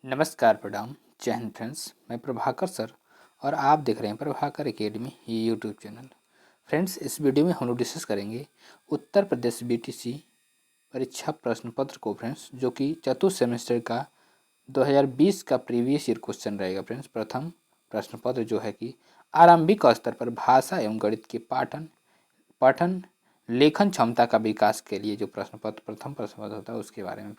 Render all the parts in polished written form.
नमस्कार, प्रणाम, जय हिंद फ्रेंड्स। मैं प्रभाकर सर और आप देख रहे हैं Prabhakar academy YouTube channel. Friends, इस वीडियो में हम लोग डिस्कस करेंगे उत्तर प्रदेश बीटीसी परीक्षा प्रश्न पत्र को फ्रेंड्स, जो कि चतुर्थ सेमेस्टर का 2020 का प्रीवियस ईयर क्वेश्चन रहेगा फ्रेंड्स। प्रथम प्रश्न पत्र जो है कि आरंभिक स्तर पर भाषा एवं गणित के पठन लेखन क्षमता का विकास के लिए जो प्रश्न पत्र प्रथम प्रश्न पत्र होता है उसके बारे में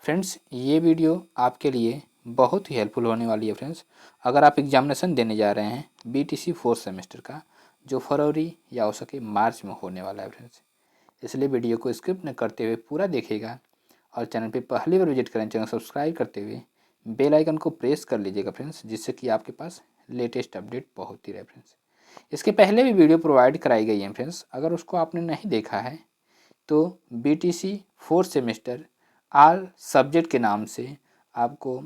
फ्रेंड्स ये वीडियो आपके लिए बहुत ही हेल्पफुल होने वाली है फ्रेंड्स। अगर आप एग्जामिनेशन देने जा रहे हैं बीटीसी फोर्थ सेमेस्टर का, जो फरवरी या हो सके मार्च में होने वाला है फ्रेंड्स, इसलिए वीडियो को स्किप न करते हुए पूरा देखिएगा और चैनल पे पहली बार विजिट करें चैनल सब्सक्राइब करते हुए बेल आइकन को प्रेस कर लीजिएगा फ्रेंड्स, जिससे कि आपके पास लेटेस्ट अपडेट पहुँचती रहे फ्रेंड्स। इसके पहले भी वीडियो प्रोवाइड कराई गई है फ्रेंड्स, अगर उसको आपने नहीं देखा है तो बीटीसी फोर्थ सेमेस्टर आल सब्जेक्ट के नाम से आपको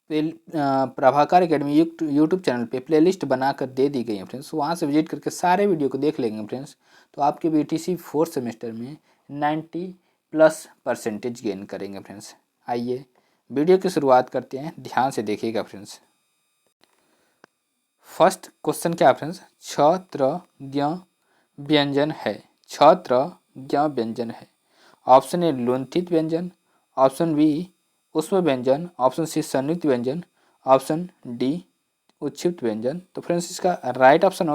प्रभाकर एकेडमी यूट्यूब चैनल पे प्लेलिस्ट बनाकर दे दी गई है फ्रेंड्स। वहाँ से विजिट करके सारे वीडियो को देख लेंगे फ्रेंड्स, तो आपके बीटीसी फोर्थ सेमेस्टर में 90+ % गेन करेंगे फ्रेंड्स। आइए वीडियो की शुरुआत करते हैं, ध्यान से देखिएगा फ्रेंड्स। फर्स्ट क्वेश्चन क्या है फ्रेंड्स? छत्र ज्ञ व्यंजन है। छत्र ज्ञ व्यंजन है। ऑप्शन ए लुंठित व्यंजन, ऑप्शन बी उष्म व्यंजन, ऑप्शन सी संयुक्त व्यंजन, ऑप्शन डी उच्छिष्ट व्यंजन। तो फ्रेंड्स इसका राइट ऑप्शन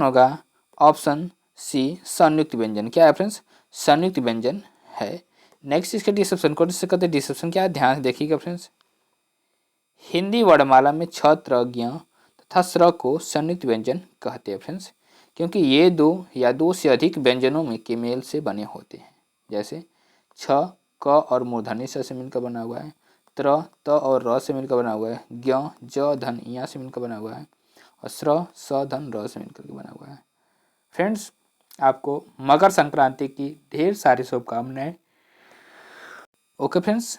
होगा ऑप्शन सी संयुक्त व्यंजन। क्या है फ्रेंड्स? संयुक्त व्यंजन है। नेक्स्ट इसके डिस्क्रिप्शन को कहते हैं। डिस्क्रिप्शन क्या है, ध्यान से देखिएगा फ्रेंड्स। हिंदी वर्णमाला में छ त्र ज्ञ तथा स्र को संयुक्त व्यंजन कहते हैं फ्रेंड्स, क्योंकि ये दो या दो से अधिक व्यंजनों में के मेल से बने होते हैं। जैसे छ क और मूर्धन्य स से मिलकर बना हुआ है, त्र त और र से मिलकर बना हुआ है, ज्ञ ज धन या से मिलकर बना हुआ है और स्र स धन र से मिलकर बना हुआ है। फ्रेंड्स, आपको मकर संक्रांति की ढेर सारी शुभकामनाएं। ओके फ्रेंड्स,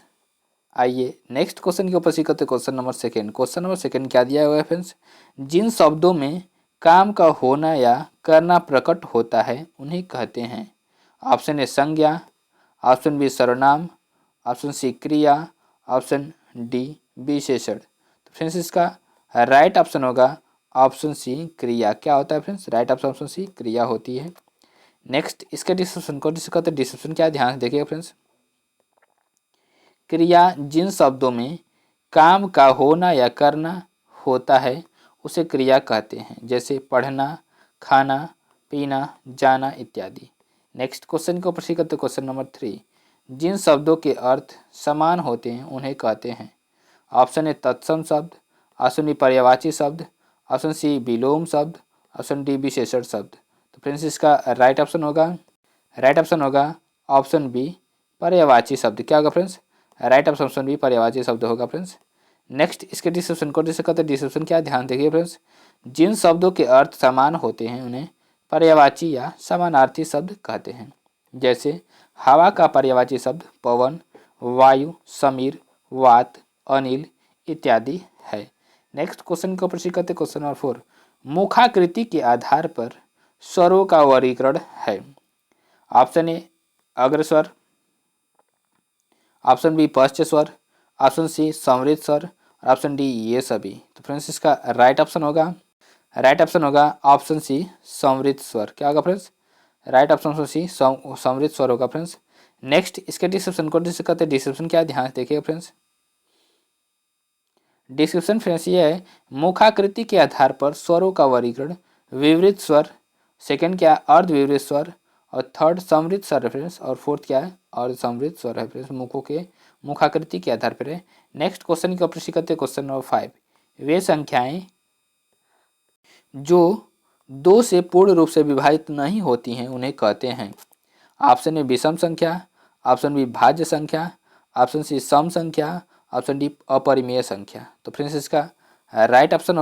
आइए नेक्स्ट क्वेश्चन के ऊपर सीखते हैं। क्वेश्चन नंबर सेकेंड क्या दिया हुआ है फ्रेंड्स? जिन शब्दों में काम का होना या करना प्रकट होता है उन्हें कहते हैं। ऑप्शन ए संज्ञा, ऑप्शन बी सर्वनाम, ऑप्शन सी क्रिया, ऑप्शन डी विशेषण। तो फ्रेंड्स इसका राइट ऑप्शन होगा ऑप्शन सी क्रिया। क्या होता है फ्रेंड्स? राइट ऑप्शन सी क्रिया होती है। नेक्स्ट इसके डिस्क्रिप्शन को कहते हैं। डिस्क्रिप्शन क्या, ध्यान से देखिएगा फ्रेंड्स। क्रिया जिन शब्दों में काम का होना या करना होता है उसे क्रिया कहते हैं, जैसे पढ़ना, खाना, पीना, जाना इत्यादि। नेक्स्ट क्वेश्चन के ऊपर सीखते हैं। क्वेश्चन नंबर 3, जिन शब्दों के अर्थ समान होते हैं उन्हें कहते हैं। ऑप्शन ए तत्सम शब्द, ऑप्शन बी पर्यायवाची शब्द, ऑप्शन सी विलोम शब्द, ऑप्शन डी विशेषण शब्द। तो फ्रेंड्स इसका राइट ऑप्शन होगा ऑप्शन बी पर्यायवाची शब्द। क्या होगा फ्रेंड्स? राइट ऑप्शन बी पर्यायवाची शब्द होगा फ्रेंड्स। नेक्स्ट इसके डिस्क्रिप्शन को कहते हैं। डिस्क्रिप्शन क्या, ध्यान देखिए फ्रेंड्स। जिन शब्दों के अर्थ समान होते हैं उन्हें पर्यायवाची या समानार्थी शब्द कहते हैं। जैसे हवा का पर्यायवाची शब्द पवन, वायु, समीर, वात, अनिल इत्यादि है। नेक्स्ट क्वेश्चन के ऊपर कहते हैं। क्वेश्चन नंबर 4, मुखाकृति के आधार पर स्वरों का वर्गीकरण है। ऑप्शन ए अग्रस्वर, ऑप्शन बी पश्च स्वर, ऑप्शन सी समृद्ध स्वर, ऑप्शन डी ये सभी। तो फ्रेंड्स इसका राइट ऑप्शन होगा ऑप्शन सी समृद्ध स्वर। क्या होगा फ्रेंड्स? राइट ऑप्शन सी समृद्ध स्वर होगा फ्रेंड्स। नेक्स्ट इसके डिस्क्रिप्शन को कहते हैं। डिस्क्रिप्शन क्या है, ध्यान देखिएगा फ्रेंड्स। डिस्क्रिप्शन फ्रेंड्स ये है, मुखाकृति के आधार पर स्वरों का वर्गीकरण, विवृत स्वर, सेकंड क्या है अर्ध विवृत स्वर, और थर्ड समृद्ध स्वर है फ्रेंड्स, और फोर्थ क्या है अर्ध समृद्ध स्वर है फ्रेंड्स। मुखाकृति के आधार पर है। नेक्स्ट क्वेश्चन के ऊपर कहते हैं। क्वेश्चन नंबर 5, वे संख्याएं जो 2 से पूर्ण रूप से विभाजित नहीं होती हैं उन्हें कहते हैं। ऑप्शन ए विषम संख्या, ऑप्शन बी भाज्य संख्या, ऑप्शन सी सम संख्या, ऑप्शन डी अपरिमेय संख्या। तो फ्रेंड्स इसका राइट ऑप्शन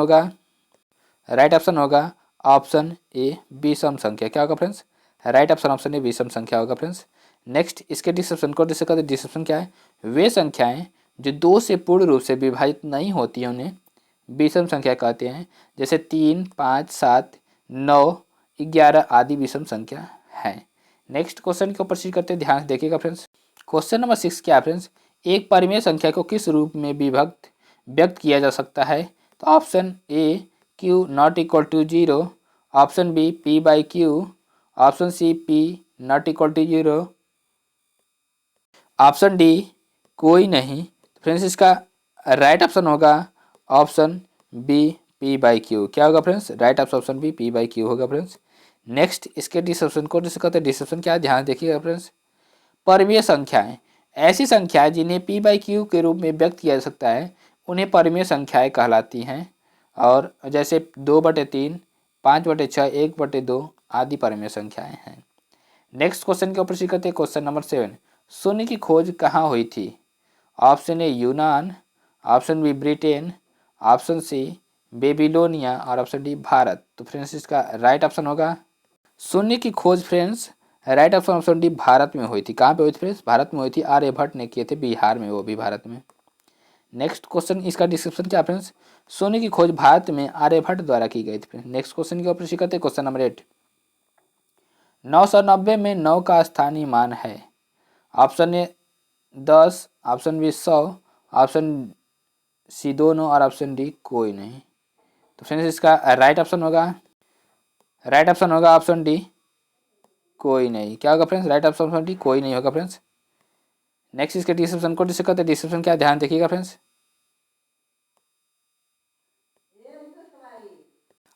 होगा ऑप्शन ए विषम संख्या। क्या होगा फ्रेंड्स? राइट ऑप्शन ए विषम संख्या होगा फ्रेंड्स। नेक्स्ट इसके डिस्क्रिप्शन को कहते हैं। डिस्क्रिप्शन क्या है? वे संख्याएं जो 2 से पूर्ण रूप से विभाजित नहीं होती हैं उन्हें विषम संख्या कहते हैं। जैसे 3, 5, 7, 9, 11 आदि विषम संख्या है। नेक्स्ट क्वेश्चन के ऊपर करते हैं। ध्यान से देखिएगा फ्रेंड्स। क्वेश्चन नंबर 6 क्या है फ्रेंड्स, एक परिमेय संख्या को किस रूप में व्यक्त किया जा सकता है? तो option A q not equal to zero, option B p by q, option C p not equal to zero, option D कोई नहीं। फ्रेंड्स इसका राइट ऑप्शन होगा option B p by q. क्या होगा friends? Right option B p by q होगा friends. Next इसके description को जिसे कहते हैं डिस्क्रिप्शन क्या है, ध्यान देखिएगा फ्रेंड्स। परिमेय संख्याएं ऐसी संख्याएं जिन्हें पी बाई क्यू के रूप में व्यक्त किया जा सकता है उन्हें परिमेय संख्याएं कहलाती हैं। और जैसे 2/3, 5/6, 1/2 आदि परिमेय संख्याएं हैं। नेक्स्ट क्वेश्चन के ऊपर करते हैं क्वेश्चन नंबर 7, शून्य की खोज कहाँ हुई थी? ऑप्शन ए यूनान, option B Britain, option C Babylonia और ऑप्शन डी भारत। तो फ्रेंड्स इसका राइट ऑप्शन होगा शून्य की खोज friends right option D Bharat में हुई थी। कहाँ पे हुई थी फ्रेंड्स? भारत में हुई थी। आर्यभट्ट ने किए थे बिहार में, वो भी भारत में। नेक्स्ट क्वेश्चन इसका डिस्क्रिप्शन क्या फ्रेंड्स, शून्य की खोज भारत में आर्यभट्ट द्वारा की गई थी। नेक्स्ट क्वेश्चन के ऊपर करते हैं क्वेश्चन नंबर 8, 990 में 9 का स्थानीय मान है? Option A 10, option B 100, option C दोनों और ऑप्शन डी कोई नहीं। तो फ्रेंड्स इसका राइट ऑप्शन होगा ऑप्शन डी कोई नहीं। क्या होगा फ्रेंड्स? राइट ऑप्शन डी कोई नहीं होगा फ्रेंड्स। नेक्स्ट इसके डिस्क्रिप्शन को जिसे कहते हैं डिस्क्रिप्शन क्या, ध्यान देखिएगा फ्रेंड्स।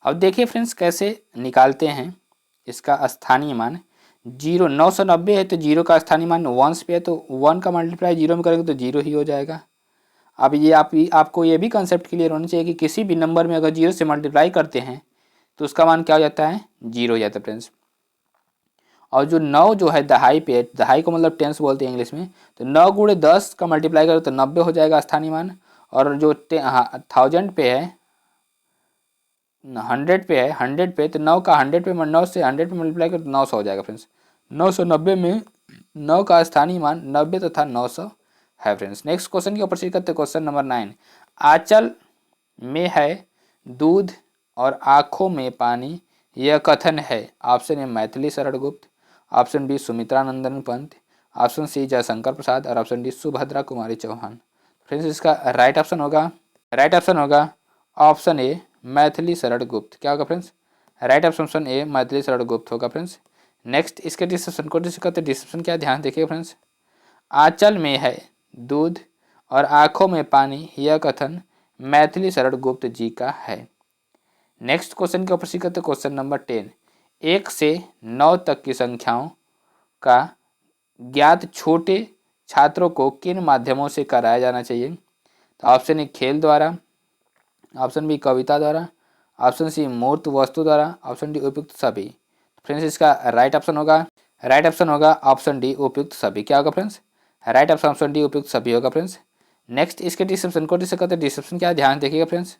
अब देखिए फ्रेंड्स कैसे निकालते हैं इसका स्थानीय मान। 990 है तो जीरो का स्थानीय मान 1 पे है, तो 1 का मल्टीप्लाई जीरो में करेंगे तो जीरो ही हो जाएगा। अब ये आपको ये भी कंसेप्ट क्लियर होना चाहिए कि किसी भी नंबर में अगर जीरो से मल्टीप्लाई करते हैं तो उसका मान क्या हो जाता है? जीरो हो जाता है फ्रेंड्स। और जो 9 जो है दहाई पे, दहाई को मतलब टेंस बोलते हैं इंग्लिश में, तो 9 गुणे 10 का मल्टीप्लाई करो तो 90 हो जाएगा स्थानीय मान। और जो 1000 पे है, 100 पे है, 100 पे, तो 9 का 100 पे 9 से 100 पे मल्टीप्लाई करो तो 900 हो जाएगा फ्रेंड्स। 990 में 9 का स्थानीय मान 90 तथा 900 है फ्रेंड्स। नेक्स्ट क्वेश्चन के ऊपर करते क्वेश्चन नंबर 9, आंचल में है दूध और आँखों में पानी, यह कथन है? ऑप्शन ए मैथिली शरण गुप्त, ऑप्शन बी सुमित्रा नंदन पंत, ऑप्शन सी जयशंकर प्रसाद और option D Subhadra Kumari Chauhan. Friends इसका राइट ऑप्शन होगा ऑप्शन ए मैथिली शरण गुप्त। क्या होगा friends? Right option A Maithili Sharan Gupt होगा फ्रेंड्स। नेक्स्ट इसके डिस्क्रिप्शन को करते डिस्क्रिप्शन क्या, ध्यान देखिए फ्रेंड्स। आंचल में है दूध और आँखों में पानी, यह कथन मैथिली शरण गुप्त जी का है। नेक्स्ट क्वेश्चन के ऊपर करते क्वेश्चन नंबर 10, 1 से 9 तक की संख्याओं का ज्ञात छोटे छात्रों को किन माध्यमों से कराया जाना चाहिए? तो ऑप्शन ए खेल द्वारा, ऑप्शन बी कविता द्वारा, ऑप्शन सी मूर्त वस्तु द्वारा, ऑप्शन डी उपयुक्त सभी। फ्रेंड्स इसका राइट ऑप्शन होगा ऑप्शन डी उपयुक्त सभी। क्या होगा फ्रेंड्स? राइट ऑप्शन डी उपयुक्त सभी होगा फ्रेंड्स। नेक्स्ट इसके डिस्क्रिप्शन को कहते हैं डिस्क्रिप्शन क्या, ध्यान देखिएगा फ्रेंड्स।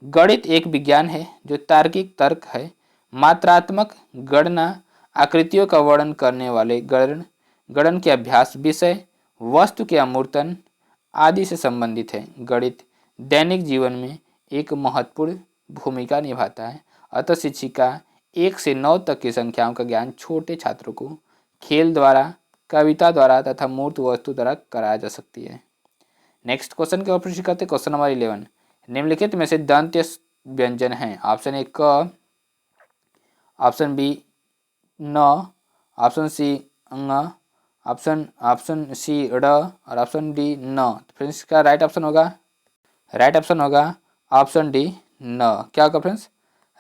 गणित एक विज्ञान है जो तार्किक तर्क है, मात्रात्मक गणना, आकृतियों का वर्णन करने वाले गणन के अभ्यास, विषय वस्तु के अमूर्तन आदि से संबंधित है। गणित दैनिक जीवन में एक महत्वपूर्ण भूमिका निभाता है, अतः शिक्षिका 1 से 9 तक की संख्याओं का ज्ञान छोटे छात्रों को खेल द्वारा, कविता द्वारा तथा मूर्त वस्तु द्वारा कराया जा सकती है। नेक्स्ट क्वेश्चन के ऊपर करते क्वेश्चन नंबर 11, निम्नलिखित में से दंत्य व्यंजन हैं? ऑप्शन ए क, ऑप्शन बी न, option C ng, option C ड़ और ऑप्शन डी न। फ्रेंड्स इसका राइट ऑप्शन होगा ऑप्शन डी न। क्या होगा फ्रेंड्स?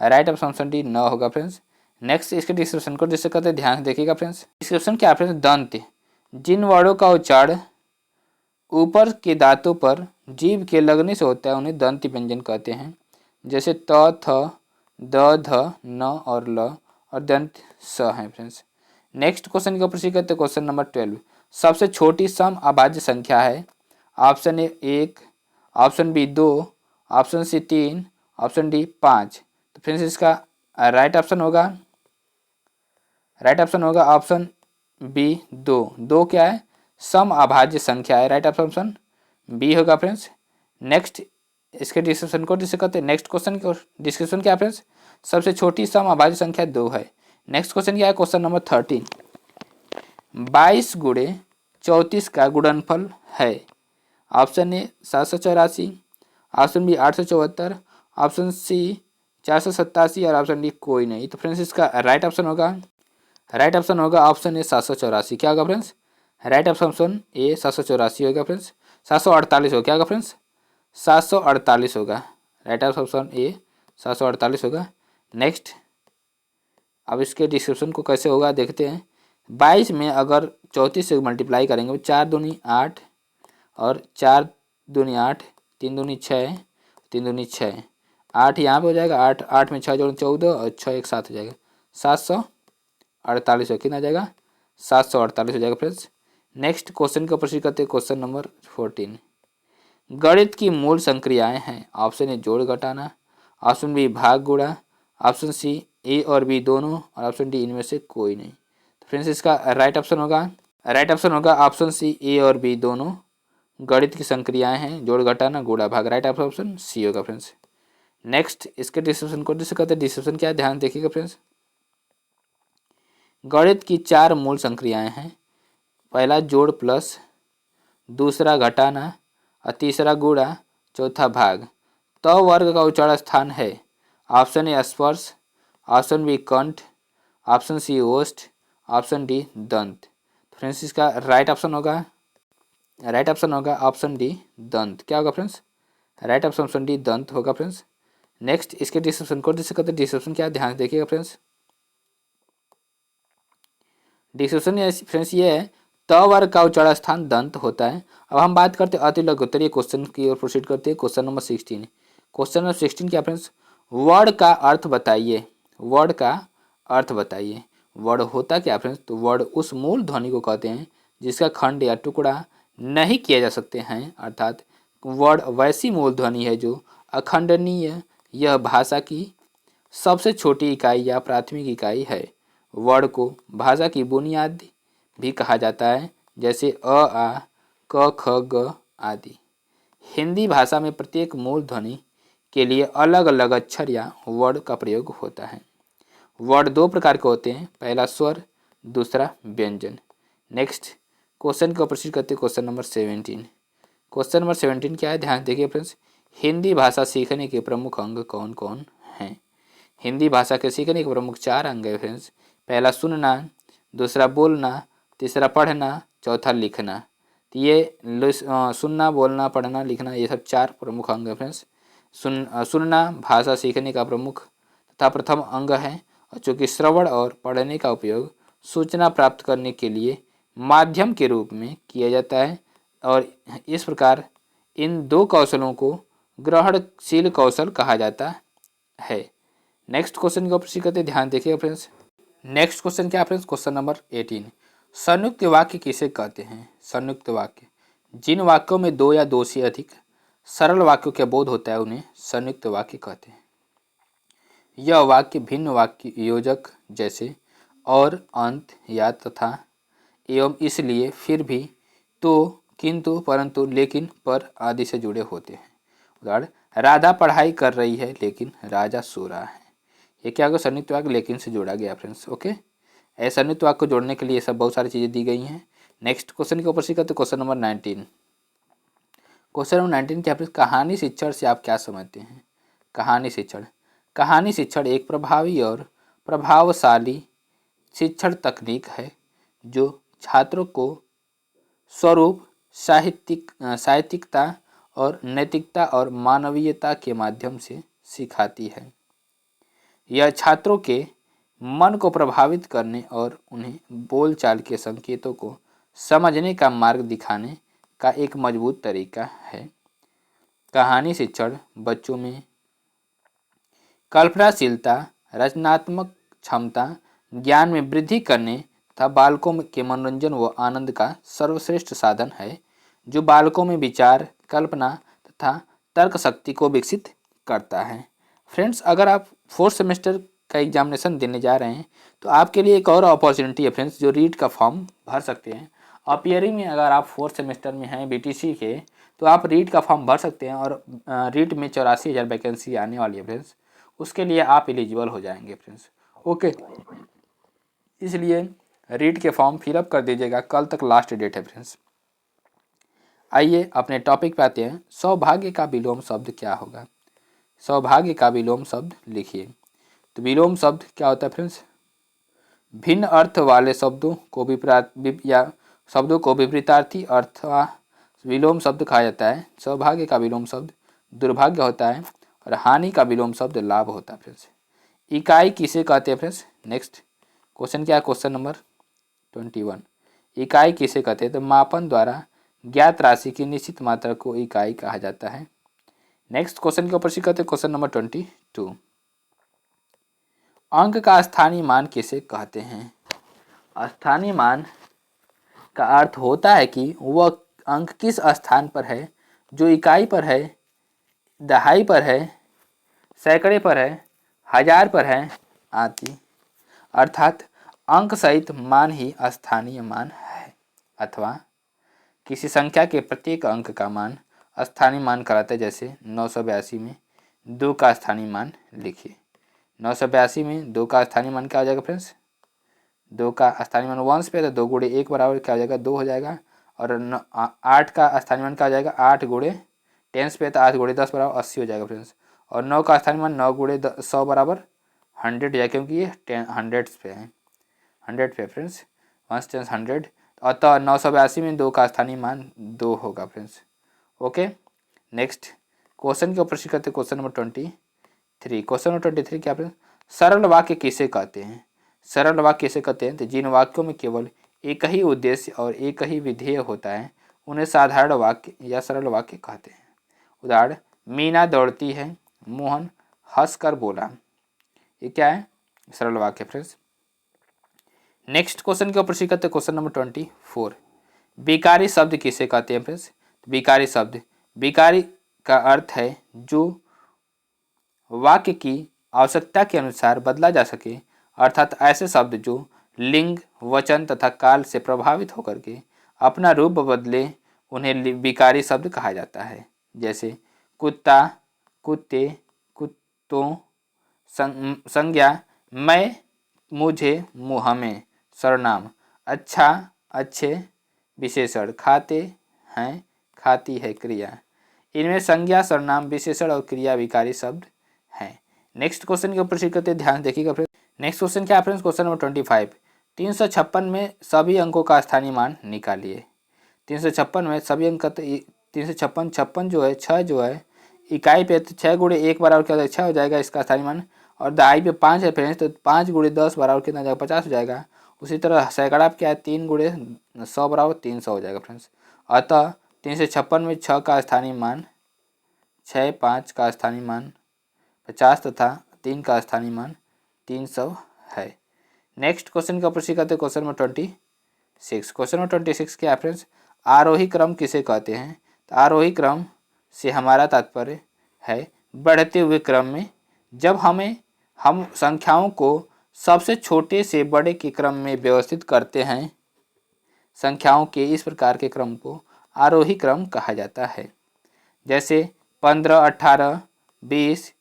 राइट ऑप्शन डी न होगा फ्रेंड्स। नेक्स्ट इसके डिस्क्रिप्शन को जिससे कहते हैं ध्यान देखिएगा फ्रेंड्स। डिस्क्रिप्शन क्या है फ्रेंड्स? दंत जिन वर्णों का उच्चारण ऊपर के दांतों पर जीभ के लगने से होता है उन्हें दंत व्यंजन कहते हैं। जैसे त, थ, द, ध, न और ल और दंत स हैं फ्रेंड्स। नेक्स्ट क्वेश्चन के ऊपर करते क्वेश्चन नंबर 12, सबसे छोटी सम अभाज्य संख्या है? Option A 1, option B 2, option C 3, option D 5। तो फ्रेंड्स इसका राइट ऑप्शन होगा ऑप्शन बी 2 क्या है? सम अभाज्य संख्या है। राइट ऑप्शन बी होगा फ्रेंड्स। नेक्स्ट इसके डिस्क्रिप्शन को जिसे कहते हैं नेक्स्ट क्वेश्चन के डिस्क्रिप्शन क्या है फ्रेंड्स? सबसे छोटी सम अभाज्य संख्या 2 है। नेक्स्ट क्वेश्चन क्या है? क्वेश्चन नंबर 13, 22 गुणे 34 का गुणनफल है? Option A 784, option B 874, option C 487 और ऑप्शन डी कोई नहीं। तो फ्रेंड्स इसका राइट ऑप्शन होगा ऑप्शन ए 784। क्या होगा फ्रेंड्स? राइट ऑप्शन ए 784 होगा फ्रेंड्स। 748 हो, क्या होगा फ्रेंड्स? 748 होगा। राइट ऑप्शन ए 748 होगा। नेक्स्ट, अब इसके डिस्क्रिप्शन को कैसे होगा देखते हैं। 22 में अगर 34 से मल्टीप्लाई करेंगे, 4 दूनी 8 और 4 दूनी 8, 3 दूनी 6, 3 दूनी 6, 8 यहाँ पे हो जाएगा, 8 में 6 जोड़ 14 और 6 एक साथ हो जाएगा 748 हो। कितना आ जाएगा? 748 हो जाएगा फ्रेंड्स। नेक्स्ट क्वेश्चन को प्रोसीड करते हैं। क्वेश्चन नंबर 14, गणित की मूल संक्रियाएं हैं। ऑप्शन ए जोड़ घटाना, ऑप्शन बी भाग गुणा, ऑप्शन सी ए और बी दोनों, और ऑप्शन डी इनमें से कोई नहीं। तो फ्रेंड्स इसका राइट ऑप्शन होगा ऑप्शन सी ए और बी दोनों गणित की संक्रियाएं हैं, जोड़ घटाना गुणा भाग। राइट ऑप्शन सी होगा फ्रेंड्स। नेक्स्ट, इसके डिस्क्रिप्शन को डिस्कस करते हैं। डिस्क्रिप्शन क्या है ध्यान देखिएगा फ्रेंड्स। गणित की 4 मूल संक्रियाएं हैं। पहला जोड़ प्लस, दूसरा घटाना और तीसरा गुणा, चौथा भाग। तो वर्ग का उच्चारण स्थान है। ऑप्शन ए स्पर्श, ऑप्शन बी कंठ, ऑप्शन सी ओष्ठ, ऑप्शन डी दंत। फ्रेंड्स इसका राइट ऑप्शन होगा ऑप्शन डी दंत। क्या होगा फ्रेंड्स? राइट ऑप्शन डी दंत होगा फ्रेंड्स। नेक्स्ट, इसके डिस्क्रिप्शन को डिस्कस करते हैं। डिस्क्रिप्शन क्या है ध्यान देखिएगा फ्रेंड्स। डिस्क्रिप्शन फ्रेंड्स ये है, त वर्ग का उच्चारण स्थान दंत होता है। अब हम बात करते हैं अति लघु उत्तरीय क्वेश्चन की ओर प्रोसीड करते हैं। Question number 16। क्वेश्चन नंबर 16 क्या फ्रेंड्स? वर्ड का अर्थ बताइए। वर्ड का अर्थ बताइए। वर्ड होता क्या फ्रेंड्स? तो वर्ड उस मूल ध्वनि को कहते हैं जिसका खंड या टुकड़ा नहीं किया जा सकते हैं, अर्थात वर्ड वैसी मूल ध्वनि है जो अखंडनीय। यह भाषा की सबसे छोटी इकाई या प्राथमिक इकाई है। वर्ड को भाषा की बुनियाद भी कहा जाता है, जैसे अ आ क ख ग आदि। हिंदी भाषा में प्रत्येक मूल ध्वनि के लिए अलग अलग अक्षर या वर्ड का प्रयोग होता है। वर्ड 2 प्रकार के होते हैं, पहला स्वर, दूसरा व्यंजन। नेक्स्ट क्वेश्चन को प्रोसीड करते हैं। Question number 17। क्वेश्चन नंबर 17 क्या है ध्यान देखिए फ्रेंड्स। हिंदी भाषा सीखने के प्रमुख अंग कौन कौन हैं? हिंदी भाषा के सीखने के प्रमुख 4 अंग है फ्रेंड्स। पहला सुनना, दूसरा बोलना, तीसरा पढ़ना, चौथा लिखना। तो ये सुनना, बोलना, पढ़ना, लिखना, ये सब 4 प्रमुख अंग है फ्रेंड्स। सुनना भाषा सीखने का प्रमुख तथा प्रथम अंग है, और चूँकि श्रवण और पढ़ने का उपयोग सूचना प्राप्त करने के लिए माध्यम के रूप में किया जाता है, और इस प्रकार इन 2 कौशलों को ग्रहणशील कौशल कहा जाता है। नेक्स्ट क्वेश्चन को प्रोसीड करते ध्यान देखिए फ्रेंड्स। नेक्स्ट क्वेश्चन क्या है फ्रेंड्स? क्वेश्चन नंबर 18, संयुक्त वाक्य किसे कहते हैं? संयुक्त वाक्य जिन वाक्यों में 2 या 2 से अधिक सरल वाक्यों का बोध होता है उन्हें संयुक्त वाक्य कहते हैं। यह वाक्य भिन्न वाक्य योजक जैसे और, अंत, या, तथा, एवं, इसलिए, फिर भी, तो, किंतु, परंतु, लेकिन, पर आदि से जुड़े होते हैं। उदाहरण, राधा पढ़ाई कर रही है लेकिन राजा सो रहा है। ये क्या होगा? संयुक्त वाक्य लेकिन से जोड़ा गया फ्रेंड्स। ओके, ऐसे संयुक्त वाक्य को जोड़ने के लिए सब बहुत सारी चीज़ें दी गई हैं। नेक्स्ट क्वेश्चन के ऊपर सीखते हैं। Question number 19। क्वेश्चन नंबर 19 क्या फ्रेंड्स? कहानी शिक्षण से आप क्या समझते हैं? कहानी शिक्षण एक प्रभावी और प्रभावशाली शिक्षण तकनीक है जो छात्रों को स्वरूप, साहित्यिकता और नैतिकता और मानवीयता के माध्यम से सिखाती है। यह छात्रों के मन को प्रभावित करने और उन्हें बोलचाल के संकेतों को समझने का मार्ग दिखाने का एक मजबूत तरीका है। कहानी शिक्षण बच्चों में कल्पनाशीलता, रचनात्मक क्षमता, ज्ञान में वृद्धि करने तथा बालकों के मनोरंजन व आनंद का सर्वश्रेष्ठ साधन है, जो बालकों में विचार, कल्पना तथा तर्क शक्ति को विकसित करता है। फ्रेंड्स, अगर आप 4th सेमेस्टर का एग्जामिनेशन देने जा रहे हैं तो आपके लिए एक और अपॉर्चुनिटी है फ्रेंड्स, जो रीट का फॉर्म भर सकते हैं। अपीयरिंग में अगर आप 4th सेमेस्टर में हैं बीटीसी के, तो आप रीट का फॉर्म भर सकते हैं, और रीट में 84,000 वैकेंसी आने वाली है फ्रेंड्स। उसके लिए आप एलिजिबल हो जाएंगे फ्रेंड्स। ओके, इसलिए रीड के फॉर्म फिलअप कर दीजिएगा, कल तक लास्ट डेट है फ्रेंड्स। आइए अपने टॉपिक पे आते हैं। सौभाग्य का विलोम शब्द क्या होगा? सौभाग्य का विलोम शब्द लिखिए। तो विलोम शब्द क्या होता है फ्रेंड्स? भिन्न अर्थ वाले शब्दों को या शब्दों को विपरीतार्थी अथवा विलोम शब्द कहा जाता है। सौभाग्य का विलोम शब्द दुर्भाग्य होता है और हानि का विलोम शब्द लाभ होता है फ्रेंड्स। इकाई किसे कहते हैं फ्रेंड्स? नेक्स्ट क्वेश्चन क्या है? Question number 21। इकाई किसे कहते हैं? तो मापन द्वारा ज्ञात राशि की निश्चित मात्रा को इकाई कहा जाता है। नेक्स्ट क्वेश्चन के ऊपर से कहते हैं क्वेश्चन नंबर 22। अंक का स्थानीय मान किसे कहते हैं? स्थानीय मान का अर्थ होता है कि वह अंक किस स्थान पर है, जो इकाई पर है, दहाई पर है, सैकड़े पर है, हजार पर है आदि। अर्थात अंक सहित मान ही स्थानीय मान है, अथवा किसी संख्या के प्रत्येक अंक का मान स्थानीय मान कहलाता है। जैसे 982 में 2 का स्थानीय मान लिखिए। 982 में 2 का स्थानीय मान क्या हो जाएगा फ्रेंड्स? 2 का स्थानीय मान वंश पे, तो 2 गुणे 1 बराबर क्या हो जाएगा? 2 हो जाएगा। और 8 का स्थानीय मान क्या हो जाएगा? 8 गुणे टेंस पे, तो 8 गुणे 10 बराबर 80 हो जाएगा फ्रेंड्स। और 9 का स्थानीय मान 9 गुणे 100 बराबर 100 हो जाएगा, क्योंकि ये 100 पे है, 100 पे फ्रेंड्स, 1 टेंस 100। अतः 982 में 2 का स्थानीय मान 2 होगा फ्रेंड्स। ओके, नेक्स्ट क्वेश्चन के ऊपर से करते क्वेश्चन नंबर 23। क्वेश्चन नंबर 23 क्या फ्रेंड्स? सरल वाक्य किसे कहते हैं? सरल वाक्य किसे कहते हैं? तो जिन वाक्यों में केवल एक ही उद्देश्य और एक ही विधेय होता है उन्हें साधारण वाक्य या सरल वाक्य कहते हैं। उदाहरण, मीना दौड़ती है, मोहन हंसकर बोला। ये क्या है? सरल वाक्य फ्रेंड्स। नेक्स्ट क्वेश्चन के ऊपर से करते क्वेश्चन नंबर 24। विकारी शब्द किसे कहते हैं फ्रेंड्स? विकारी शब्द, विकारी का अर्थ है जो वाक्य की आवश्यकता के अनुसार बदला जा सके, अर्थात ऐसे शब्द जो लिंग, वचन तथा काल से प्रभावित होकर के अपना रूप बदले, उन्हें विकारी शब्द कहा जाता है। जैसे कुत्ता, कुत्ते, कुत्तों, संज्ञा, मैं, मुझे, हमें सर्वनाम, अच्छा, अच्छे विशेषण, खाते हैं, खाती है क्रिया। इनमें संज्ञा, सर्वनाम, विशेषण और क्रिया विकारी शब्द हैं। नेक्स्ट क्वेश्चन के ऊपर करते ध्यान देखिएगा फ्रेंड्स। नेक्स्ट क्वेश्चन क्या है फ्रेंड्स? Question number 25। 356 में सभी अंकों का स्थानीय मान निकालिए। 356 में सभी अंक 356 56 जो है 6 जो है इकाई पे, तो 6 गुणे 1 बराबर क्या हो जाएगा? 6 हो जाएगा इसका स्थानीय मान। और दहाई पे 5 है फ्रेंड्स, तो 5 गुणे 10 बराबर कितना हो जाएगा? 50 हो जाएगा। उसी तरह सैकड़ा क्या है? 3 गुणे 100 बराबर 300 हो जाएगा फ्रेंड्स। अतः 356 में 6 का स्थानीय मान 6, 5 का स्थानीय मान 50 तथा 3 का स्थानीय मान 300 है। नेक्स्ट क्वेश्चन का प्रश्न करते क्वेश्चन नंबर 26। क्वेश्चन नंबर 26 क्या है फ्रेंड्स? आरोही क्रम किसे कहते हैं? तो आरोही क्रम से हमारा तात्पर्य है बढ़ते हुए क्रम में, जब हम संख्याओं को सबसे छोटे से बड़े के क्रम में व्यवस्थित करते हैं। संख्याओं के इस प्रकार के क्रम को आरोही क्रम कहा जाता है। जैसे 15, 18, 20,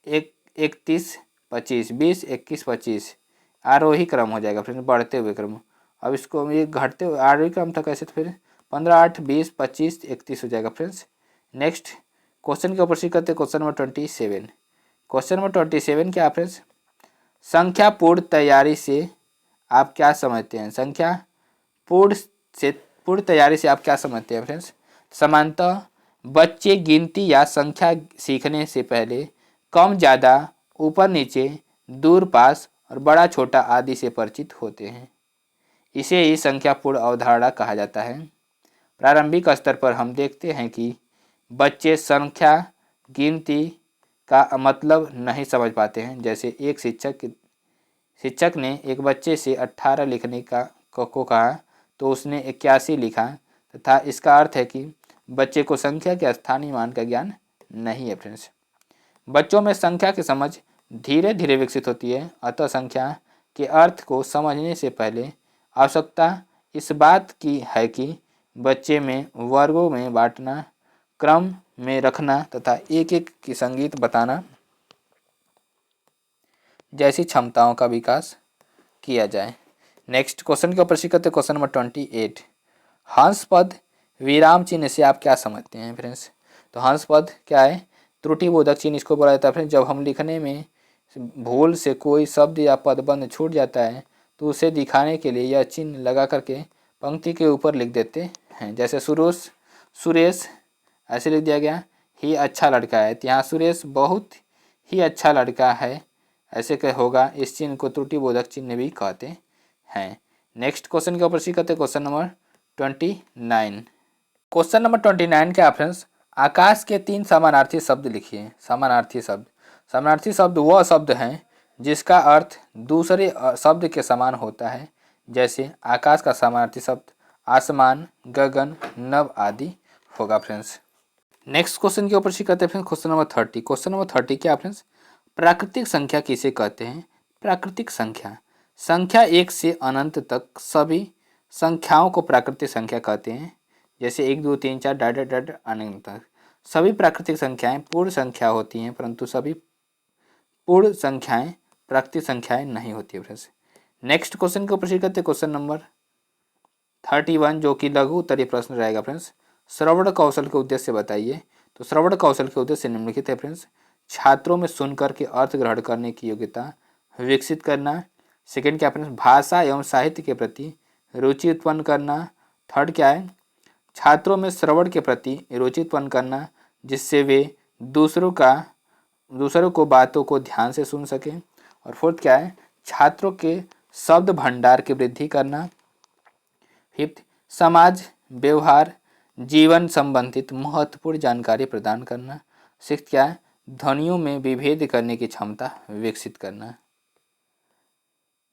31, 25, 20, 21, 25 आरोही क्रम हो जाएगा फ्रेंड्स, बढ़ते हुए क्रम। अब इसको ये घटते हुए आरोही क्रम था, कैसे? तो फिर 15, 8, 20, 25, 31 हो जाएगा फ्रेंड्स। नेक्स्ट क्वेश्चन के ऊपर से करते क्वेश्चन नंबर 27। क्वेश्चन नंबर 27 क्या फ्रेंड्स? संख्या पूर्ण तैयारी से आप क्या समझते हैं? संख्या पूर्ण तैयारी से आप क्या समझते हैं फ्रेंड्स? सामान्यतः बच्चे गिनती या संख्या सीखने से पहले कम ज़्यादा, ऊपर नीचे, दूर पास और बड़ा छोटा आदि से परिचित होते हैं। इसे ही संख्या पूर्ण अवधारणा कहा जाता है। प्रारंभिक स्तर पर हम देखते हैं कि बच्चे संख्या गिनती का मतलब नहीं समझ पाते हैं। जैसे एक शिक्षक ने एक बच्चे से 18 लिखने को कहा तो उसने 81 लिखा, तथा इसका अर्थ है कि बच्चे को संख्या के स्थानीय मान का ज्ञान नहीं है फ्रेंड्स। बच्चों में संख्या की समझ धीरे धीरे विकसित होती है, अतः संख्या के अर्थ को समझने से पहले आवश्यकता इस बात की है कि बच्चे में वर्गों में बांटना, क्रम में रखना तथा एक एक की संगीत बताना जैसी क्षमताओं का विकास किया जाए। नेक्स्ट क्वेश्चन के ऊपर करते क्वेश्चन नंबर 28। हंस पद विराम चिन्ह से आप क्या समझते हैं फ्रेंड्स? तो हंस पद क्या है? त्रुटिबोधक चिन्ह इसको बोला जाता है फ्रेंड्स। जब हम लिखने में भूल से कोई शब्द या पदबंध छूट जाता है तो उसे दिखाने के लिए यह चिन्ह लगा करके पंक्ति के ऊपर लिख देते हैं। जैसे सुरेश ऐसे लिख दिया गया, ही अच्छा लड़का है, तो यहाँ सुरेश बहुत ही अच्छा लड़का है ऐसे क्या होगा। इस चिन्ह को त्रुटिबोधक चिन्ह भी कहते हैं। नेक्स्ट क्वेश्चन के ऊपर करते क्वेश्चन नंबर 29। क्वेश्चन नंबर 29 के फ्रेंड्स, आकाश के 3 समानार्थी शब्द लिखिए। समानार्थी शब्द, समानार्थी शब्द वह शब्द हैं जिसका अर्थ दूसरे शब्द के समान होता है। जैसे आकाश का समानार्थी शब्द आसमान, गगन, नभ आदि होगा फ्रेंड्स। नेक्स्ट क्वेश्चन के ऊपर करते हैं friends question number 30। Question number 30 क्या फ्रेंड्स? प्राकृतिक संख्या किसे कहते हैं? प्राकृतिक संख्या, संख्या 1 से अनंत तक सभी संख्याओं को प्राकृतिक संख्या कहते हैं। जैसे 1 2 3 4 डाट डाट डाट अनंत तक सभी प्राकृतिक संख्याएं पूर्ण संख्या होती हैं, परंतु सभी पूर्ण संख्याएं प्राकृतिक संख्याएं नहीं होती है फ्रेंड्स। नेक्स्ट क्वेश्चन के ऊपर करते क्वेश्चन नंबर 31 जो कि लघु उत्तरीय प्रश्न रहेगा फ्रेंड्स। श्रवण कौशल के उद्देश्य बताइए। तो श्रवण कौशल के उद्देश्य निम्नलिखित है फ्रेंड्स। छात्रों में सुनकर के अर्थ ग्रहण करने की योग्यता विकसित करना। सेकंड क्या फ्रेंड्स? भाषा एवं साहित्य के प्रति रुचि उत्पन्न करना। थर्ड क्या है? छात्रों में श्रवण के प्रति रुचि उत्पन्न करना जिससे वे दूसरों को बातों को ध्यान से सुन सकें। और फोर्थ क्या है? छात्रों के शब्द भंडार की वृद्धि करना। फिफ्थ, समाज व्यवहार जीवन संबंधित महत्वपूर्ण जानकारी प्रदान करना। सिक्स्थ क्या है? ध्वनियों में विभेद करने की क्षमता विकसित करना।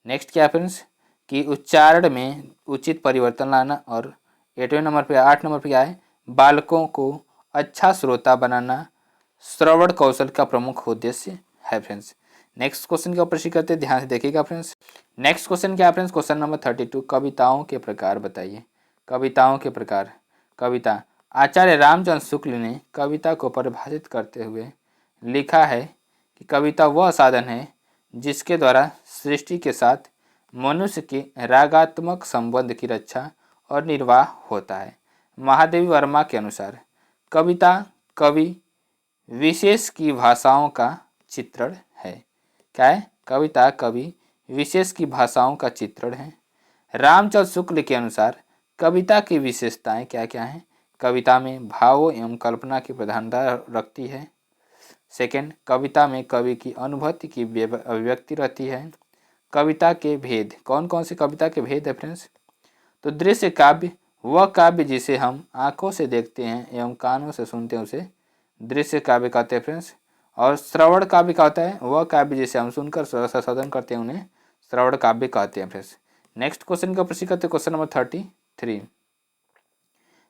नेक्स्ट क्या फ्रेंड्स? कि उच्चारण में उचित परिवर्तन लाना। और 8वें नंबर पे 8 नंबर पे क्या है? बालकों को अच्छा श्रोता बनाना श्रवण कौशल का प्रमुख उद्देश्य है फ्रेंड्स। नेक्स्ट क्वेश्चन के ऊपर करते ध्यान से देखिएगा फ्रेंड्स। नेक्स्ट क्वेश्चन क्या फ्रेंड्स? क्वेश्चन नंबर 32 कविताओं के प्रकार बताइए। कविताओं के प्रकार। कविता, आचार्य रामचंद्र शुक्ल ने कविता को परिभाषित करते हुए लिखा है कि कविता वह साधन है जिसके द्वारा सृष्टि के साथ मनुष्य के रागात्मक संबंध की रक्षा और निर्वाह होता है। महादेवी वर्मा के अनुसार कविता कवि विशेष की भाषाओं का चित्रण है। क्या है? कविता कवि विशेष की भाषाओं का चित्रण है। रामचंद्र शुक्ल के अनुसार कविता की विशेषताएं क्या क्या हैं? कविता में भावों एवं कल्पना की प्रधानता रखती है। सेकंड, कविता में कवि की अनुभूति की अभिव्यक्ति रहती है। कविता के भेद, कौन कौन सी कविता के भेद है फ्रेंड्स? तो दृश्य काव्य वह काव्य जिसे हम आंखों से देखते हैं एवं कानों से सुनते हैं उसे दृश्य काव्य कहते हैं फ्रेंड्स। और श्रवण काव्य क्या होता है? वह काव्य जिसे हम सुनकर संशोधन करते हैं उन्हें श्रवण काव्य कहते हैं फ्रेंड्स। नेक्स्ट क्वेश्चन का प्रश्न करते क्वेश्चन नंबर 33।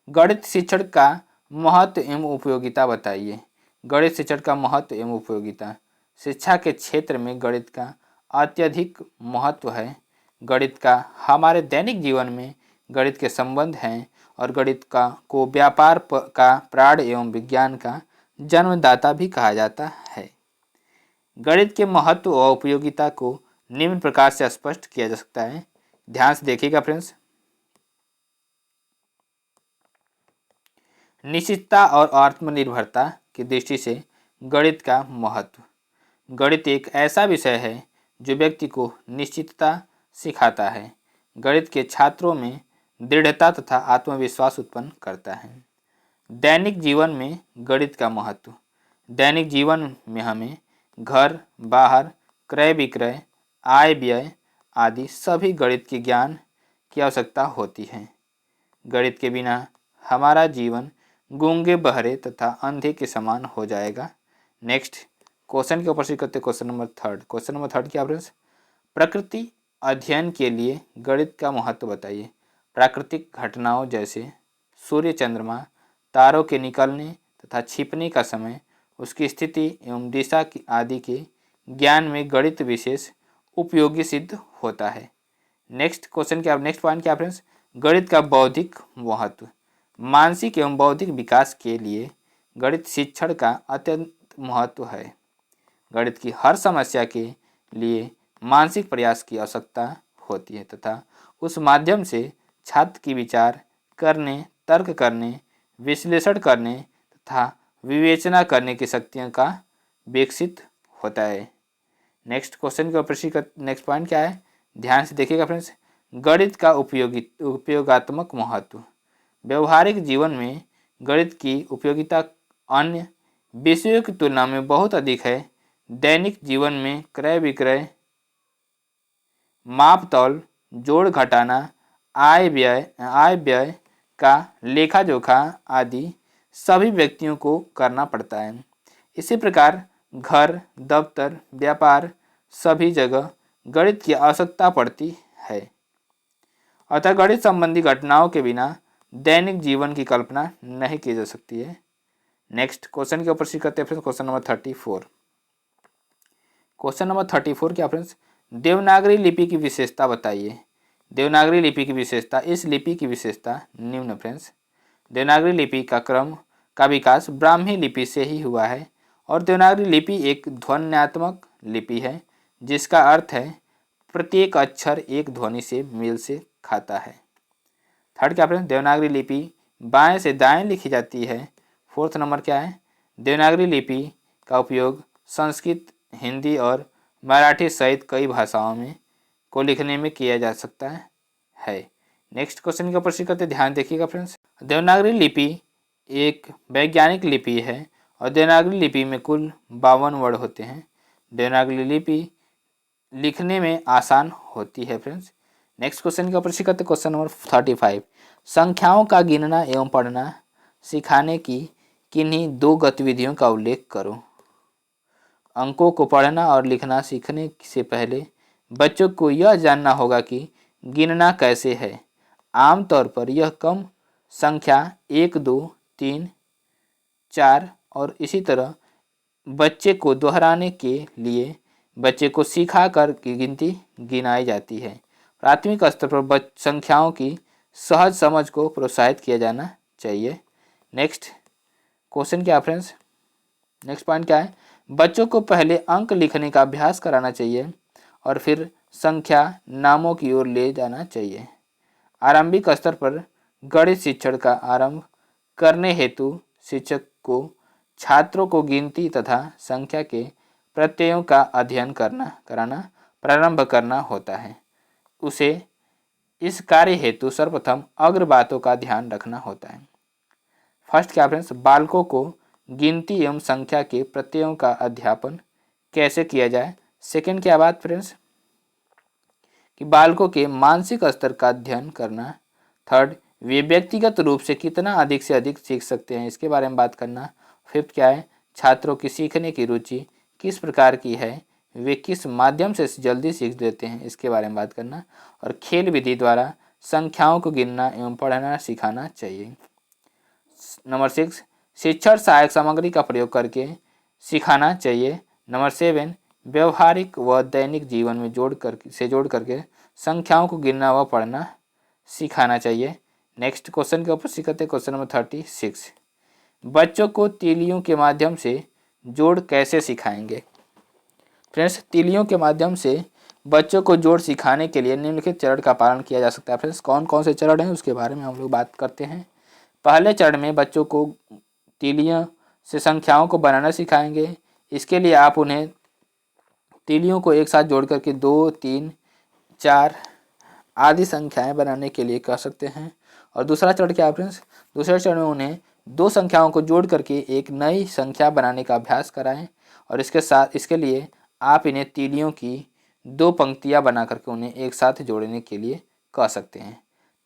गणित शिक्षण का महत्व एवं उपयोगिता बताइए। गणित शिक्षण का महत्व एवं उपयोगिता। शिक्षा के क्षेत्र में गणित का अत्यधिक महत्व है। गणित का हमारे दैनिक जीवन में गणित के संबंध हैं और गणित का को व्यापार का प्राण एवं विज्ञान का जन्मदाता भी कहा जाता है। गणित के महत्व और उपयोगिता को निम्न प्रकार से स्पष्ट किया जा सकता है। ध्यान से देखिएगा फ्रेंड्स। निश्चितता और आत्मनिर्भरता की दृष्टि से गणित का महत्व। गणित एक ऐसा विषय है जो व्यक्ति को निश्चितता सिखाता है। गणित के छात्रों में दृढ़ता तथा आत्मविश्वास उत्पन्न करता है। दैनिक जीवन में गणित का महत्व। दैनिक जीवन में हमें घर बाहर क्रय विक्रय आय व्यय आदि सभी गणित के ज्ञान की आवश्यकता होती है। गणित के बिना हमारा जीवन गूंगे बहरे तथा अंधे के समान हो जाएगा। नेक्स्ट क्वेश्चन के ऊपर करते क्वेश्चन नंबर 3। क्वेश्चन नंबर 3 क्या फ्रेंड्स? प्रकृति अध्ययन के लिए गणित का महत्व बताइए। प्राकृतिक घटनाओं जैसे सूर्य चंद्रमा तारों के निकलने तथा छिपने का समय उसकी स्थिति एवं दिशा की आदि के ज्ञान में गणित विशेष उपयोगी सिद्ध होता है। नेक्स्ट क्वेश्चन क्या? नेक्स्ट पॉइंट क्या फ्रेंड्स? गणित का बौद्धिक महत्व। मानसिक एवं बौद्धिक विकास के लिए गणित शिक्षण का अत्यंत महत्व है। गणित की हर समस्या के लिए मानसिक प्रयास की आवश्यकता होती है तथा उस माध्यम से छात्र की विचार करने, तर्क करने, विश्लेषण करने तथा विवेचना करने की शक्तियों का विकसित होता है। नेक्स्ट क्वेश्चन के ऊपर नेक्स्ट पॉइंट क्या है, ध्यान से देखिएगा फ्रेंड्स। गणित का उपयोगात्मक महत्व। व्यवहारिक जीवन में गणित की उपयोगिता अन्य विषयों की तुलना में बहुत अधिक है। दैनिक जीवन में क्रय विक्रय, माप तौल, जोड़ घटाना, आय व्यय का लेखा जोखा आदि सभी व्यक्तियों को करना पड़ता है। इसी प्रकार घर, दफ्तर, व्यापार सभी जगह गणित की आवश्यकता पड़ती है। अतः गणित संबंधी घटनाओं के बिना दैनिक जीवन की कल्पना नहीं की जा सकती है। नेक्स्ट क्वेश्चन के ऊपर करते हैं friends, question number 34। Question number 34 क्या फ्रेंड्स, देवनागरी लिपि की विशेषता बताइए। देवनागरी लिपि की विशेषता, इस लिपि की विशेषता निम्न फ्रेंड्स। देवनागरी लिपि का क्रम का विकास ब्राह्मी लिपि से ही हुआ है और देवनागरी लिपि एक ध्वन्यात्मक लिपि है जिसका अर्थ है प्रत्येक अक्षर एक ध्वनि से मेल से खाता है। थर्ड क्या फ्रेंड्स, देवनागरी लिपि बाएं से दाएं लिखी जाती है। फोर्थ नंबर क्या है, देवनागरी लिपि का उपयोग संस्कृत, हिंदी और मराठी सहित कई भाषाओं में को लिखने में किया जा सकता है। नेक्स्ट क्वेश्चन के ऊपर करते ध्यान देखिएगा फ्रेंड्स। देवनागरी लिपि एक वैज्ञानिक लिपि है और देवनागरी लिपि में कुल 52 वर्ड होते हैं। देवनागरी लिपि लिखने में आसान होती है फ्रेंड्स। नेक्स्ट क्वेश्चन के ऊपर करते क्वेश्चन नंबर 35। संख्याओं का गिनना एवं पढ़ना सिखाने की किन्हीं दो गतिविधियों का उल्लेख करो। अंकों को पढ़ना और लिखना सीखने से पहले बच्चों को यह जानना होगा कि गिनना कैसे है। आमतौर पर यह कम संख्या 1, 2, 3, 4 और इसी तरह बच्चे को दोहराने के लिए बच्चे को सिखा कर की गिनती गिनाई जाती है। प्राथमिक स्तर पर संख्याओं की सहज समझ को प्रोत्साहित किया जाना चाहिए। नेक्स्ट क्वेश्चन क्या फ्रेंड्स, नेक्स्ट पॉइंट क्या है, बच्चों को पहले अंक लिखने का अभ्यास कराना चाहिए और फिर संख्या नामों की ओर ले जाना चाहिए। आरंभिक स्तर पर गणित शिक्षण का आरंभ करने हेतु शिक्षक को छात्रों को गिनती तथा संख्या के प्रत्ययों का अध्ययन कराना प्रारंभ करना होता है। उसे इस कार्य हेतु सर्वप्रथम अग्र बातों का ध्यान रखना होता है। फर्स्ट क्या फ्रेंड्स, बालकों को गिनती एवं संख्या के प्रत्ययों का अध्यापन कैसे किया जाए। सेकंड क्या बात फ्रेंड्स, कि बालकों के मानसिक स्तर का अध्ययन करना। थर्ड, वे व्यक्तिगत रूप से कितना अधिक से अधिक सीख सकते हैं, इसके बारे में बात करना। फिफ्थ क्या है, छात्रों की सीखने की रुचि किस प्रकार की है, वे किस माध्यम से जल्दी सीख देते हैं, इसके बारे में बात करना। और खेल विधि द्वारा संख्याओं को गिनना एवं पढ़ना सिखाना चाहिए। नंबर 6, शिक्षण सहायक सामग्री का प्रयोग करके सिखाना चाहिए। नंबर 7, व्यवहारिक व दैनिक जीवन में जोड़ करके संख्याओं को गिनना व पढ़ना सिखाना चाहिए। नेक्स्ट क्वेश्चन के ऊपर सीखते क्वेश्चन नंबर 36, बच्चों को तीलियों के माध्यम से जोड़ कैसे सिखाएंगे। फ्रेंड्स, तीलियों के माध्यम से बच्चों को जोड़ सिखाने के लिए निम्नलिखित चरण का पालन किया जा सकता है। फ्रेंड्स, कौन कौन से चरण हैं उसके बारे में हम लोग बात करते हैं। पहले चरण में बच्चों को तीलियों से संख्याओं को बनाना सिखाएंगे। इसके लिए आप उन्हें तीलियों को एक साथ जोड़ करके 2, 3, 4 आदि संख्याएं बनाने के लिए कह सकते हैं। और दूसरा चरण क्या है फ्रेंड्स, दूसरे चरण में उन्हें दो संख्याओं को जोड़ करके एक नई संख्या बनाने का अभ्यास कराएं और इसके लिए आप इन्हें तीलियों की 2 पंक्तियां बना करके उन्हें एक साथ जोड़ने के लिए कह सकते हैं।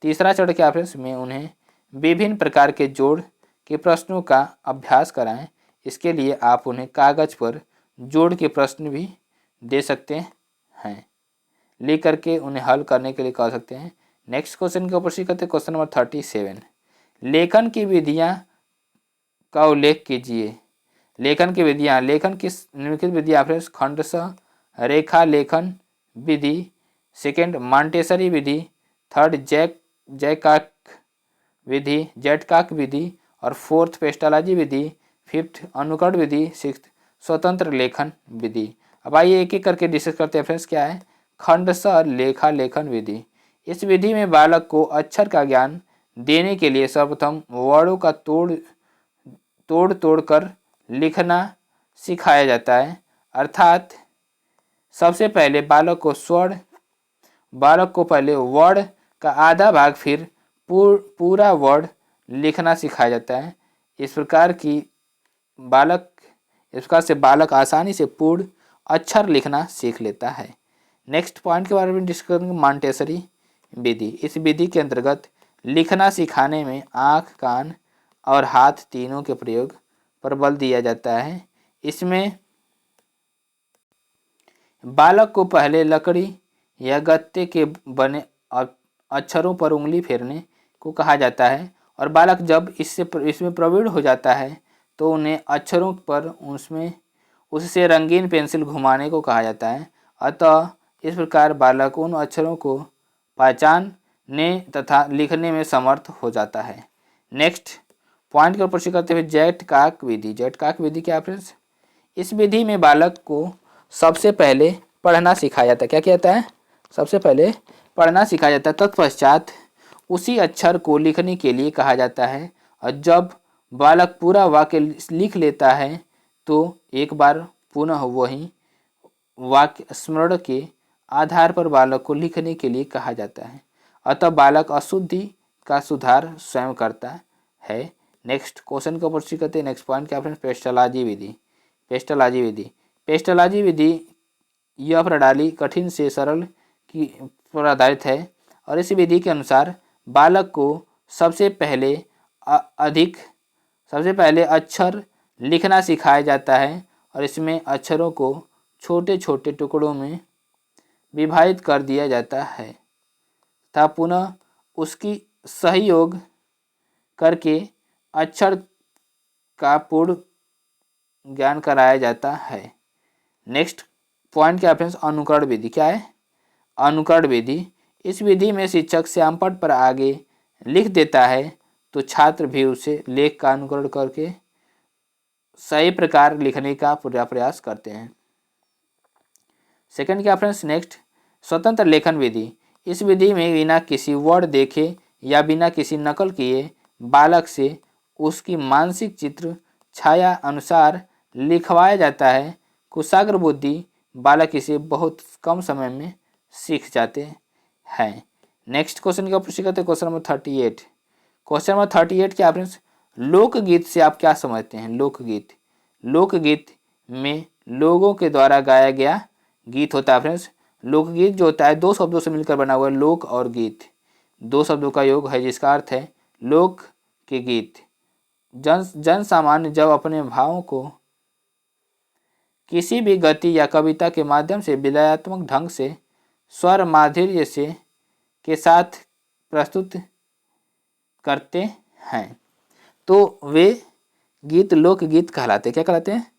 तीसरा चरण क्या फ्रेंड्स, में उन्हें विभिन्न प्रकार के जोड़ के प्रश्नों का अभ्यास कराएं। इसके लिए आप उन्हें कागज पर जोड़ के प्रश्न भी दे सकते हैं, ले करके उन्हें हल करने के लिए कह सकते हैं। नेक्स्ट क्वेश्चन के ऊपर सीखते हैं क्वेश्चन नंबर 37, लेखन की विधियां का उल्लेख कीजिए। लेखन की विधियां, लेखन की निम्नलिखित विधियां फ्रेंड्स, खंडशः रेखा लेखन विधि। सेकेंड, मॉन्टेसरी विधि। थर्ड, जैटकाक विधि। और फोर्थ, पेस्टालॉजी विधि। फिफ्थ, अनुकरण विधि। सिक्स्थ, स्वतंत्र लेखन विधि। अब आइए एक एक करके डिस्कस करते हैं फ्रेंड्स। क्या है, खंडशः लेखा लेखन विधि। इस विधि में बालक को अक्षर का ज्ञान देने के लिए सर्वप्रथम वर्णों का तोड़ तोड़ कर लिखना सिखाया जाता है। अर्थात सबसे पहले बालक को पहले वर्ण का आधा भाग फिर पूरा वर्ण लिखना सिखाया जाता है। इस प्रकार से बालक आसानी से पूर्ण अक्षर लिखना सीख लेता है। नेक्स्ट पॉइंट के बारे में डिस्कस करेंगे, मॉन्टेसरी विधि। इस विधि के अंतर्गत लिखना सिखाने में आँख, कान और हाथ तीनों के प्रयोग पर बल दिया जाता है। इसमें बालक को पहले लकड़ी या गत्ते के बने अक्षरों पर उंगली फेरने को कहा जाता है और बालक जब इसमें प्रवीण हो जाता है तो उन्हें अक्षरों पर उससे रंगीन पेंसिल घुमाने को कहा जाता है। अतः इस प्रकार बालक उन अक्षरों को पहचानने तथा लिखने में समर्थ हो जाता है। नेक्स्ट पॉइंट के ऊपर करते हुए जैटकाक विधि। जैटकाक विधि क्या फ्रेंड्स? इस विधि में बालक को सबसे पहले पढ़ना सिखाया जाता है। क्या कहता है? सबसे पहले पढ़ना सिखाया जाता है, तत्पश्चात उसी अक्षर को लिखने के लिए कहा जाता है और जब बालक पूरा वाक्य लिख लेता है तो एक बार पुनः वही वाक्य स्मरण के आधार पर बालक को लिखने के लिए कहा जाता है। अतः बालक अशुद्धि का सुधार स्वयं करता है। नेक्स्ट क्वेश्चन का ऊपर करते हैं। नेक्स्ट पॉइंट क्या फ्रेंड्स? पेस्टलाजी विधि। पेस्टलाजी विधि यह प्रणाली कठिन से सरल की पर आधारित है और इस विधि के अनुसार बालक को सबसे पहले अक्षर लिखना सिखाया जाता है और इसमें अक्षरों को छोटे छोटे टुकड़ों में विभाजित कर दिया जाता है तथा पुनः उसकी सहयोग करके अक्षर का पूर्ण ज्ञान कराया जाता है। नेक्स्ट पॉइंट क्या फ्रेंड्स? अनुकरण विधि। क्या है? अनुकरण विधि। इस विधि में शिक्षक श्यामपट्ट पर आगे लिख देता है तो छात्र भी उसे लेख का अनुकरण करके सही प्रकार लिखने का पूरा प्रयास करते हैं। सेकंड क्या फ्रेंड्स? नेक्स्ट स्वतंत्र लेखन विधि। इस विधि में बिना किसी वर्ड देखे या बिना किसी नकल किए बालक से उसकी मानसिक चित्र छाया अनुसार लिखवाया जाता है। कुशाग्र बुद्धि बालक इसे बहुत कम समय में सीख जाते हैं। नेक्स्ट क्वेश्चन का प्रश्न करते हैं, क्वेश्चन नंबर 38। क्वेश्चन नंबर 38 क्या फ्रेंड्स? लोकगीत से आप क्या समझते हैं? लोकगीत में लोगों के द्वारा गाया गया गीत होता है फ्रेंड्स। लोकगीत जो होता है दो शब्दों से मिलकर बना हुआ है, लोक और गीत। दो शब्दों का योग है जिसका अर्थ है लोक के गीत। जन सामान्य जब अपने भावों को किसी भी गति या कविता के माध्यम से विलयात्मक ढंग से स्वर माधुर्य से के साथ प्रस्तुत करते हैं तो वे गीत लोकगीत कहलाते हैं। क्या कहलाते हैं?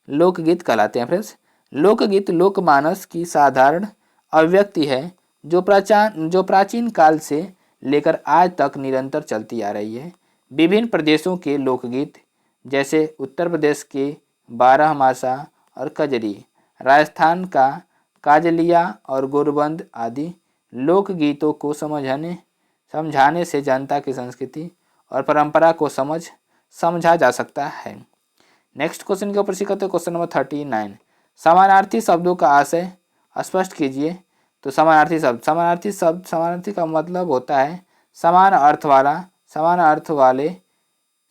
लोकगीत कहलाते हैं फ्रेंड्स। लोकगीत लोकमानस की साधारण अभिव्यक्ति है जो प्राचीन काल से लेकर आज तक निरंतर चलती आ रही है। विभिन्न प्रदेशों के लोकगीत जैसे उत्तर प्रदेश के बारहमासा और कजरी, राजस्थान का काजलिया और गोरबंद आदि लोकगीतों को समझाने से जनता की संस्कृति और परंपरा को समझा जा सकता है। नेक्स्ट क्वेश्चन के ऊपर करते हैं, क्वेश्चन नंबर 39। समानार्थी शब्दों का आशय स्पष्ट कीजिए। तो समानार्थी का मतलब होता है समान अर्थ वाले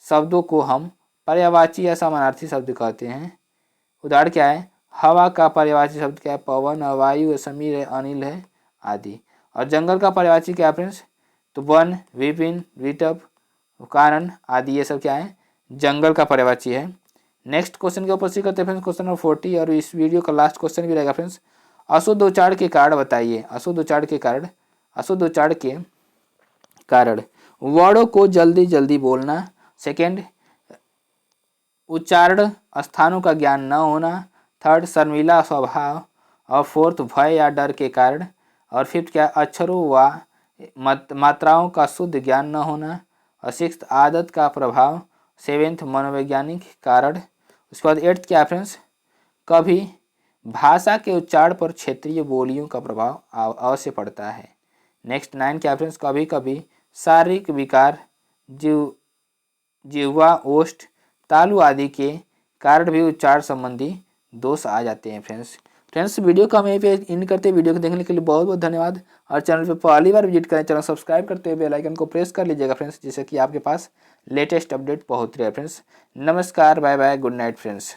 शब्दों को हम पर्यायवाची या समानार्थी शब्द कहते हैं। उदाहरण क्या है? हवा का पर्यायवाची शब्द क्या है? पवन, वायु, समीर है, अनिल है आदि। और जंगल का पर्यायवाची क्या है फ्रेंड्स? तो वन, विपिन, विटप, कारण आदि, ये सब क्या है? जंगल का पर्यायवाची है। नेक्स्ट क्वेश्चन के ऊपर करते हैं फ्रेंड्स, क्वेश्चन नंबर 40 और इस वीडियो का लास्ट क्वेश्चन भी रहेगा फ्रेंड्स। अशुद्ध उच्चारण के कारण बताइए। अशुद्ध उच्चारण के कारण वर्डों को जल्दी जल्दी बोलना। सेकेंड, उच्चारण स्थानों का ज्ञान न होना। थर्ड, शर्मीला स्वभाव। और फोर्थ, भय या डर के कारण। और फिफ्थ क्या? अक्षरों व मात्राओं का शुद्ध ज्ञान न होना। और सिक्स्थ, आदत का प्रभाव। सेवेंथ, मनोवैज्ञानिक कारण। उसके बाद एट्थ क्या फ्रेंड्स? कभी भाषा के उच्चारण पर क्षेत्रीय बोलियों का प्रभाव अवश्य पड़ता है। नेक्स्ट 9 क्या फ्रेंड्स, कभी कभी शारीरिक विकार, जिह्वा, ओष्ठ, तालु आदि के कारण भी उच्चारण संबंधी दोष आ जाते हैं फ्रेंड्स। वीडियो को हम यहीं पे इन करते हैं। वीडियो को देखने के लिए बहुत बहुत धन्यवाद। और चैनल पे पहली बार विजिट करें, चैनल सब्सक्राइब करते हुए बेल आइकन को प्रेस कर लीजिएगा फ्रेंड्स, जिससे कि आपके पास लेटेस्ट अपडेट पहुंच रहे फ्रेंड्स। नमस्कार, bye bye, good night friends.